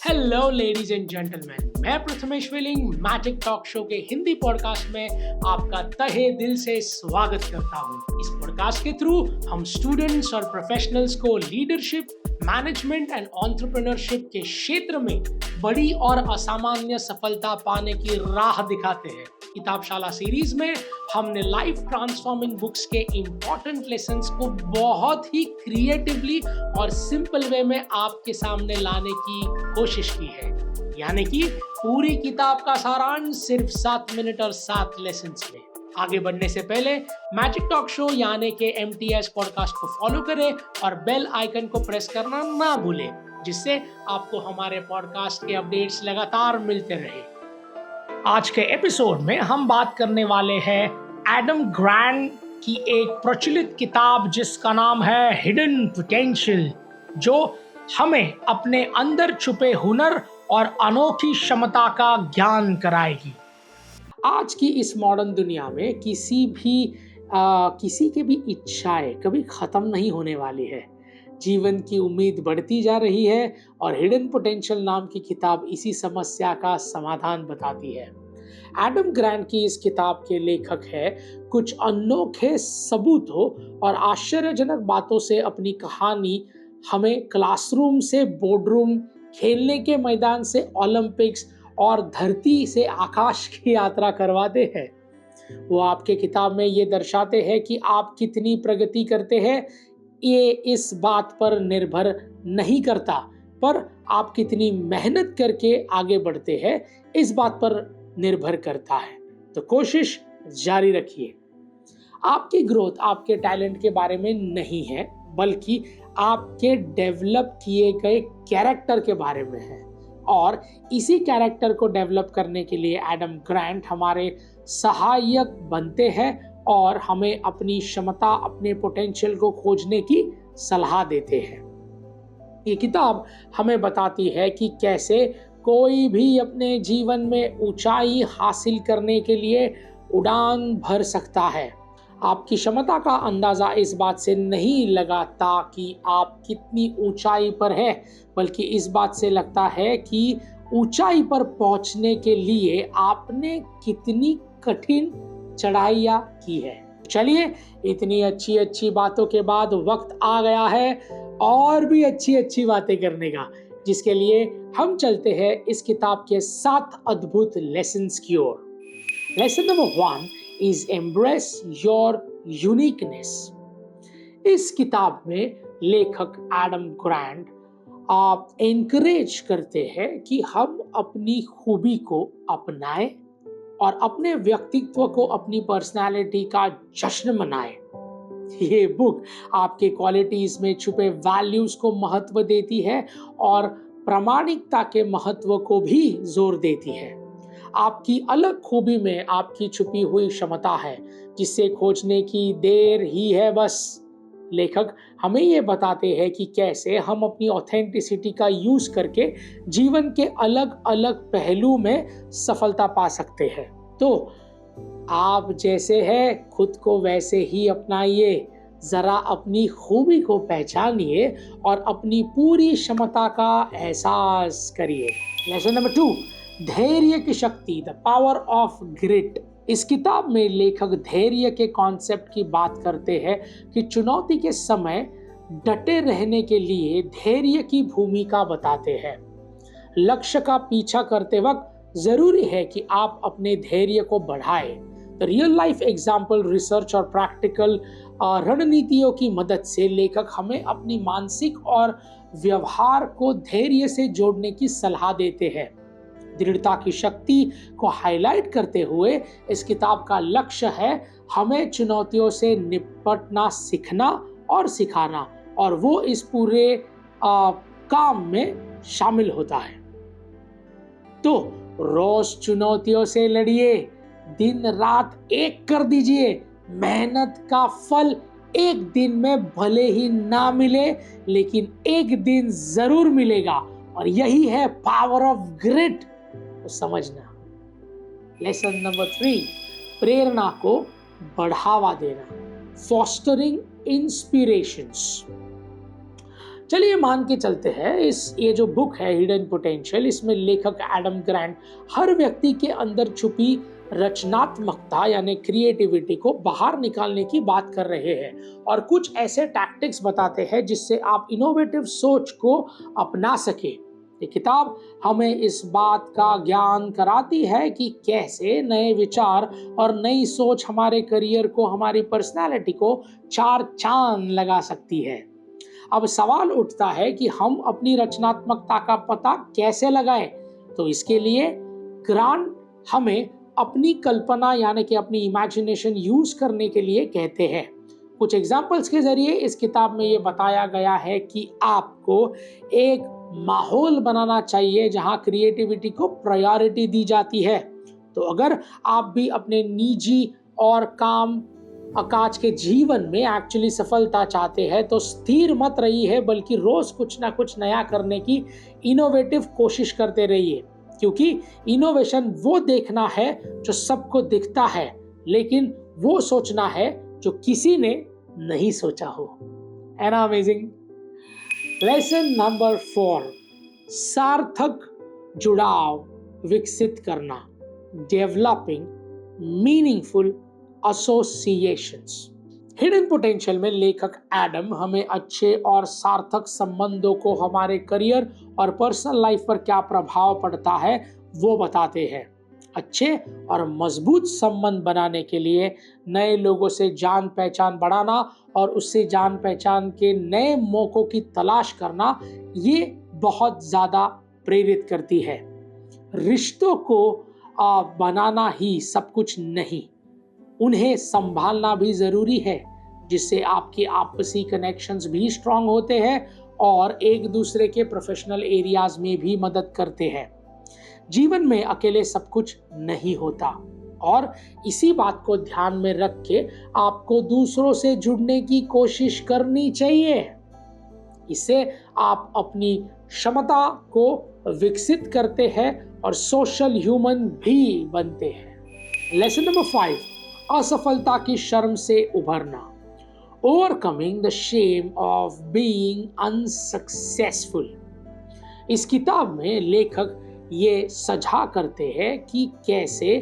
Hello ladies and gentleman, मैं Prathamesh willing magic talk show के Hindi podcast में आपका तहे दिल से स्वागत करता हूं। इस पॉडकास्ट के थ्रू हम स्टूडेंट्स और प्रोफेशनल्स को लीडरशिप, मैनेजमेंट एंड एंटरप्रेन्योरशिप के क्षेत्र में बड़ी और असामान्य सफलता पाने की राह दिखाते हैं। किताबशाला सीरीज में हमने लाइफ ट्रांसफॉर्मिंग बुक्स के इम्पोर्टेंट लेसन्स को बहुत ही क्रिएटिवली और सिंपल वे में आपके सामने लाने की कोशिश की है। यानी कि पूरी किताब का सारांश सिर्फ 7 मिनट और 7 लेसन्स में। आगे बढ़ने से पहले मैजिक टॉक शो यानी के MTS पॉडकास्ट को फॉलो करें और बेल आइकन को प्रेस करना ना भूलें, जिससे आपको हमारे पॉडकास्ट के अपडेट्स लगातार मिलते रहे। आज के एपिसोड में हम बात करने वाले हैं एडम ग्रांट की एक प्रचलित किताब जिसका नाम है हिडन पोटेंशियल, जो हमें अपने अंदर छुपे हुनर और अनोखी क्षमता का ज्ञान कराएगी। आज की इस मॉडर्न दुनिया में किसी की भी इच्छाएं कभी खत्म नहीं होने वाली है। जीवन की उम्मीद बढ़ती जा रही है और हिडन पोटेंशियल नाम की किताब इसी समस्या का समाधान बताती है। एडम ग्रांट की इस किताब के लेखक है कुछ अनोखे सबूतों और आश्चर्यजनक बातों से अपनी कहानी हमें क्लासरूम से बोर्डरूम, खेलने के मैदान से ओलंपिक्स और धरती से आकाश की यात्रा करवाते हैं। वो आपके किताब में ये दर्शाते हैं कि आप कितनी प्रगति करते हैं, ये इस बात पर निर्भर नहीं करता, पर आप कितनी मेहनत करके आगे बढ़ते हैं इस बात पर निर्भर करता है। तो कोशिश जारी रखिए। आपकी ग्रोथ आपके टैलेंट के बारे में नहीं है, बल्कि आपके डेवलप किए गए कैरेक्टर के बारे में है। और इसी कैरेक्टर को डेवलप करने के लिए एडम ग्रांट हमारे सहायक बनते हैं और हमें अपनी क्षमता, अपने पोटेंशियल को खोजने की सलाह देते हैं। ये किताब हमें बताती है कि कैसे कोई भी अपने जीवन में ऊंचाई हासिल करने के लिए उड़ान भर सकता है। आपकी क्षमता का अंदाजा इस बात से नहीं लगाता कि आप कितनी ऊंचाई पर है, बल्कि इस बात से लगता है कि ऊंचाई पर पहुंचने के लिए आपने कितनी कठिन चढ़ाइयाँ की है। चलिए, इतनी अच्छी अच्छी बातों के बाद वक्त आ गया है और भी अच्छी अच्छी बातें करने का, जिसके लिए हम चलते हैं इस किताब के 7 अद्भुत लेसन्स की ओर। Lesson number 1 is embrace your uniqueness. इस किताब में लेखक एडम ग्रांट आप एनकरेज करते हैं कि हम अपनी खूबी को अपनाएं और अपने व्यक्तित्व को, अपनी पर्सनालिटी का जश्न मनाएं। ये बुक आपके क्वालिटीज में छुपे वैल्यूज को महत्व देती है और प्रामाणिकता के महत्व को भी जोर देती है। आपकी अलग खूबी में आपकी छुपी हुई क्षमता है, जिसे खोजने की देर ही है बस। लेखक हमें ये बताते हैं कि कैसे हम अपनी ऑथेंटिसिटी का यूज करके जीवन के अलग अलग पहलू में सफलता पा सकते हैं। तो आप जैसे हैं खुद को वैसे ही अपनाइए, जरा अपनी खूबी को पहचानिए और अपनी पूरी क्षमता का एहसास करिए। लेसन नंबर 2, धैर्य की शक्ति, द पावर ऑफ ग्रिट। इस किताब में लेखक धैर्य के कॉन्सेप्ट की बात करते हैं कि चुनौती के समय डटे रहने के लिए धैर्य की भूमिका बताते हैं। लक्ष्य का पीछा करते वक्त जरूरी है कि आप अपने धैर्य को बढ़ाएं। रियल लाइफ एग्जाम्पल, रिसर्च और प्रैक्टिकल रणनीतियों की मदद से लेखक हमें अपनी मानसिक और व्यवहार को धैर्य से जोड़ने की सलाह देते हैं। दृढ़ता की शक्ति को हाईलाइट करते हुए इस किताब का लक्ष्य है हमें चुनौतियों से निपटना सीखना और सिखाना, और वो इस पूरे काम में शामिल होता है। तो रोज चुनौतियों से लड़िए, दिन रात एक कर दीजिए। मेहनत का फल एक दिन में भले ही ना मिले, लेकिन एक दिन जरूर मिलेगा, और यही है पावर ऑफ ग्रिट को समझना। लेसन नंबर 3, प्रेरणा को बढ़ावा देना, फॉस्टरिंग इंस्पिरेशंस। चलिए मान के चलते हैं ये जो बुक है हिडन पोटेंशियल, इसमें लेखक एडम ग्रांट हर व्यक्ति के अंदर छुपी रचनात्मकता यानी क्रिएटिविटी को बाहर निकालने की बात कर रहे हैं और कुछ ऐसे टैक्टिक्स बताते हैं जिससे आप इनोवेटिव सोच को अपना सके। ये किताब हमें इस बात का ज्ञान कराती है कि कैसे नए विचार और नई सोच हमारे करियर को, हमारी पर्सनालिटी को चार चांद लगा सकती है। अब सवाल उठता है कि हम अपनी रचनात्मकता का पता कैसे लगाएं? तो इसके लिए ग्रांट हमें अपनी कल्पना यानी कि अपनी इमेजिनेशन यूज करने के लिए कहते हैं। कुछ एग्जाम्पल्स के जरिए इस किताब में ये बताया गया है कि आपको एक माहौल बनाना चाहिए जहां क्रिएटिविटी को प्रायोरिटी दी जाती है। तो अगर आप भी अपने निजी और काम काज के जीवन में एक्चुअली सफलता चाहते हैं तो स्थिर मत रहिए, बल्कि रोज कुछ ना कुछ नया करने की इनोवेटिव कोशिश करते रहिए, क्योंकि इनोवेशन वो देखना है जो सबको दिखता है, लेकिन वो सोचना है जो किसी ने नहीं सोचा हो। है ना अमेजिंग? लेसन नंबर 4, सार्थक जुड़ाव विकसित करना, developing meaningful associations. Hidden potential में लेखक एडम हमें अच्छे और सार्थक संबंधों को हमारे करियर और पर्सनल लाइफ पर क्या प्रभाव पड़ता है वो बताते हैं। अच्छे और मजबूत संबंध बनाने के लिए नए लोगों से जान पहचान बढ़ाना और उससे जान पहचान के नए मौकों की तलाश करना, ये बहुत ज़्यादा प्रेरित करती है। रिश्तों को बनाना ही सब कुछ नहीं, उन्हें संभालना भी ज़रूरी है, जिससे आपके आपसी कनेक्शंस भी स्ट्रांग होते हैं और एक दूसरे के प्रोफेशनल एरियाज में भी मदद करते हैं। जीवन में अकेले सब कुछ नहीं होता और इसी बात को ध्यान में रख के आपको दूसरों से जुड़ने की कोशिश करनी चाहिए। इससे आप अपनी क्षमता को विकसित करते हैं और सोशल ह्यूमन भी बनते हैं। लेसन नंबर 5, असफलता की शर्म से उभरना, overcoming the shame of being unsuccessful. इस किताब में लेखक ये सजा करते हैं कि कैसे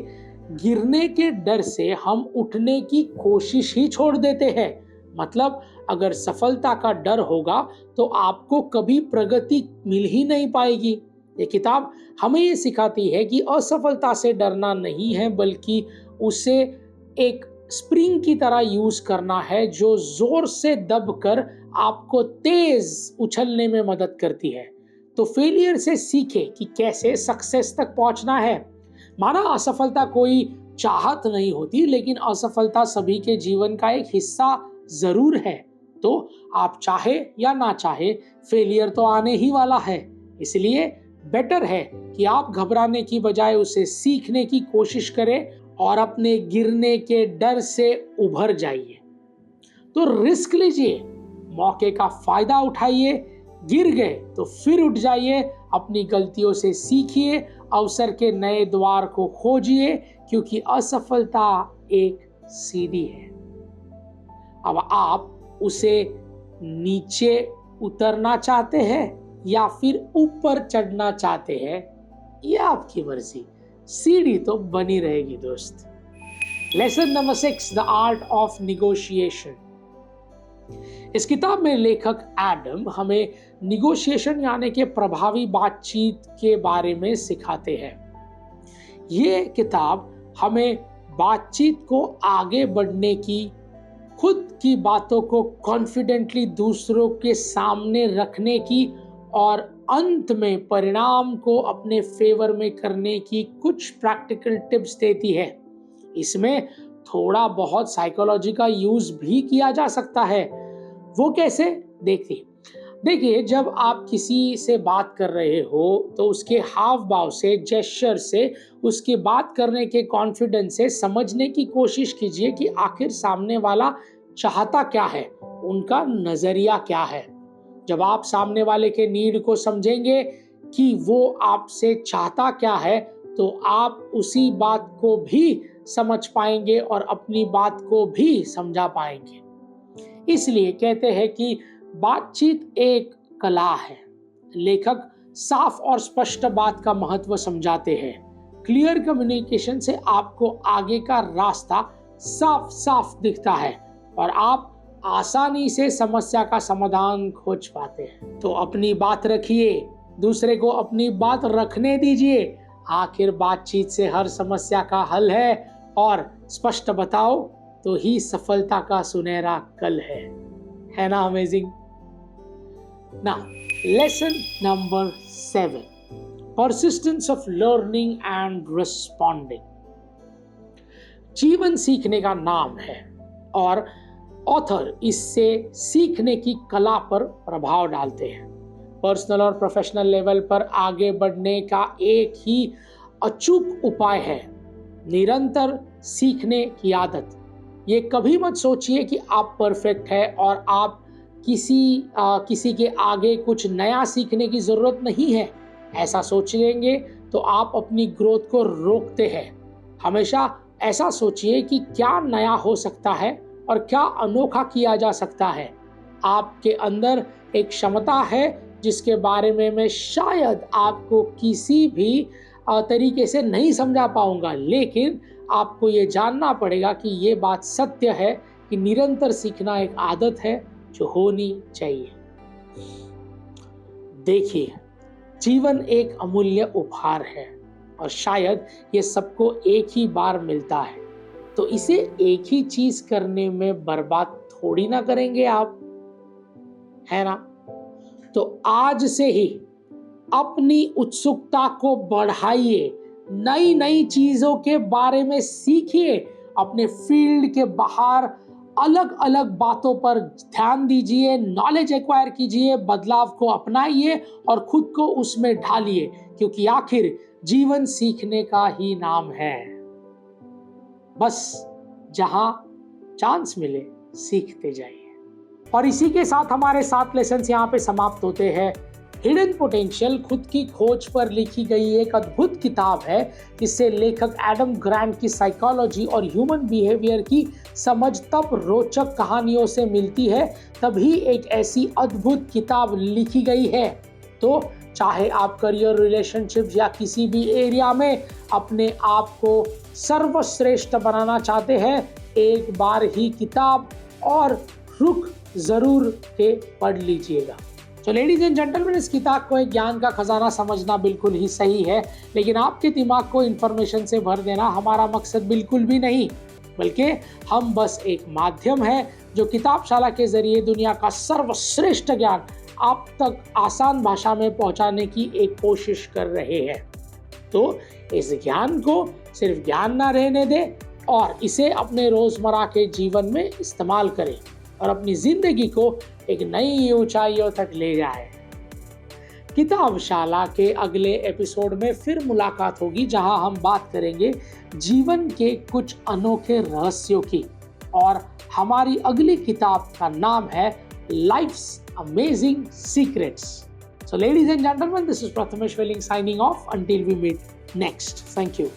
गिरने के डर से हम उठने की कोशिश ही छोड़ देते हैं। मतलब अगर सफलता का डर होगा तो आपको कभी प्रगति मिल ही नहीं पाएगी। ये किताब हमें ये सिखाती है कि असफलता से डरना नहीं है, बल्कि उसे एक स्प्रिंग की तरह यूज करना है जो जोर से दबकर आपको तेज उछलने में मदद करती है। तो फेलियर से सीखे कि कैसे सक्सेस तक पहुंचना है। माना असफलता कोई चाहत नहीं होती, लेकिन असफलता सभी के जीवन का एक हिस्सा जरूर है। तो आप चाहे या ना चाहे फेलियर तो आने ही वाला है। इसलिए बेटर है कि आप घबराने की बजाय उसे सीखने की कोशिश करें और अपने गिरने के डर से उभर जाइए। तो रिस्क लीजिए, मौके का फायदा उठाइए, गिर गए तो फिर उठ जाइए, अपनी गलतियों से सीखिए, अवसर के नए द्वार को खोजिए, क्योंकि असफलता एक सीढ़ी है। अब आप उसे नीचे उतरना चाहते हैं या फिर ऊपर चढ़ना चाहते हैं, यह आपकी मर्जी, सीढ़ी तो बनी रहेगी दोस्त। Lesson number 6, the art of negotiation. इस किताब में लेखक एडम हमें निगोशिएशन यानी कि प्रभावी बातचीत के बारे में सिखाते हैं। ये किताब हमें बातचीत को आगे बढ़ने की, खुद की बातों को कॉन्फिडेंटली दूसरों के सामने रखने की और अंत में परिणाम को अपने फेवर में करने की कुछ प्रैक्टिकल टिप्स देती है। इसमें थोड़ा बहुत साइकोलॉजी का यूज भी किया जा सकता है। वो कैसे? देखिए, जब आप किसी से बात कर रहे हो तो उसके हाव भाव से, जेस्चर से, उसकी बात करने के कॉन्फिडेंस से समझने की कोशिश कीजिए कि आखिर सामने वाला चाहता क्या है, उनका नजरिया क्या है। जब आप सामने वाले के नीड को समझेंगे कि वो आपसे चाहता क्या है, तो आप उसी बात को भी समझ पाएंगे और अपनी बात को भी समझा पाएंगे। इसलिए कहते हैं कि बातचीत एक कला है। लेखक साफ और स्पष्ट बात का महत्व समझाते हैं। क्लियर कम्युनिकेशन से आपको आगे का रास्ता साफ साफ दिखता है और आप आसानी से समस्या का समाधान खोज पाते हैं। तो अपनी बात रखिए, दूसरे को अपनी बात रखने दीजिए। आखिर बातचीत से हर समस्या का हल है और स्पष्ट बताओ तो ही सफलता का सुनहरा कल है ना? Amazing. Now lesson number 7, persistence of learning and responding. जीवन सीखने का नाम है और ऑथर इससे सीखने की कला पर प्रभाव डालते हैं। पर्सनल और प्रोफेशनल लेवल पर आगे बढ़ने का एक ही अचूक उपाय है निरंतर सीखने की आदत। ये कभी मत सोचिए कि आप परफेक्ट है और आप किसी के आगे कुछ नया सीखने की जरूरत नहीं है। ऐसा सोचेंगे तो आप अपनी ग्रोथ को रोकते हैं। हमेशा ऐसा सोचिए कि क्या नया हो सकता है और क्या अनोखा किया जा सकता है। आपके अंदर एक क्षमता है जिसके बारे में मैं शायद आपको किसी भी तरीके से नहीं समझा पाऊंगा, लेकिन आपको ये जानना पड़ेगा कि ये बात सत्य है कि निरंतर सीखना एक आदत है जो होनी चाहिए। देखिए, जीवन एक अमूल्य उपहार है और शायद ये सबको एक ही बार मिलता है, तो इसे एक ही चीज करने में बर्बाद थोड़ी ना करेंगे आप, है ना? तो आज से ही अपनी उत्सुकता को बढ़ाइए, नई नई चीजों के बारे में सीखिए, अपने फील्ड के बाहर अलग अलग बातों पर ध्यान दीजिए, नॉलेज एक्वायर कीजिए, बदलाव को अपनाइए और खुद को उसमें ढालिए, क्योंकि आखिर जीवन सीखने का ही नाम है। बस जहां चांस मिले सीखते जाइए। और इसी के साथ हमारे 7 लेसन यहाँ पे समाप्त होते हैं। हिडन पोटेंशियल खुद की खोज पर लिखी गई एक अद्भुत किताब है। इससे लेखक एडम ग्रांट की साइकोलॉजी और ह्यूमन बिहेवियर की समझ तब रोचक कहानियों से मिलती है, तभी एक ऐसी अद्भुत किताब लिखी गई है। तो चाहे आप करियर, रिलेशनशिप या किसी भी एरिया में अपने आप को सर्वश्रेष्ठ बनाना चाहते हैं, एक बार ही किताब और रुक जरूर के पढ़ लीजिएगा। तो लेडीज एंड जेंटलमैन, इस किताब को एक ज्ञान का खजाना समझना बिल्कुल ही सही है, लेकिन आपके दिमाग को इंफॉर्मेशन से भर देना हमारा मकसद बिल्कुल भी नहीं, बल्कि हम बस एक माध्यम है जो किताबशाला के जरिए दुनिया का सर्वश्रेष्ठ ज्ञान आप तक आसान भाषा में पहुंचाने की एक कोशिश कर रहे हैं। तो इस ज्ञान को सिर्फ ज्ञान ना रहने दें और इसे अपने रोजमर्रा के जीवन में इस्तेमाल करें और अपनी जिंदगी को एक नई ऊंचाइयों तक ले जाए। किताबशाला के अगले एपिसोड में फिर मुलाकात होगी, जहां हम बात करेंगे जीवन के कुछ अनोखे रहस्यों की, और हमारी अगली किताब का नाम है life's amazing secrets. So ladies and gentlemen, this is Prathamesh Welling signing off until we meet next. Thank you.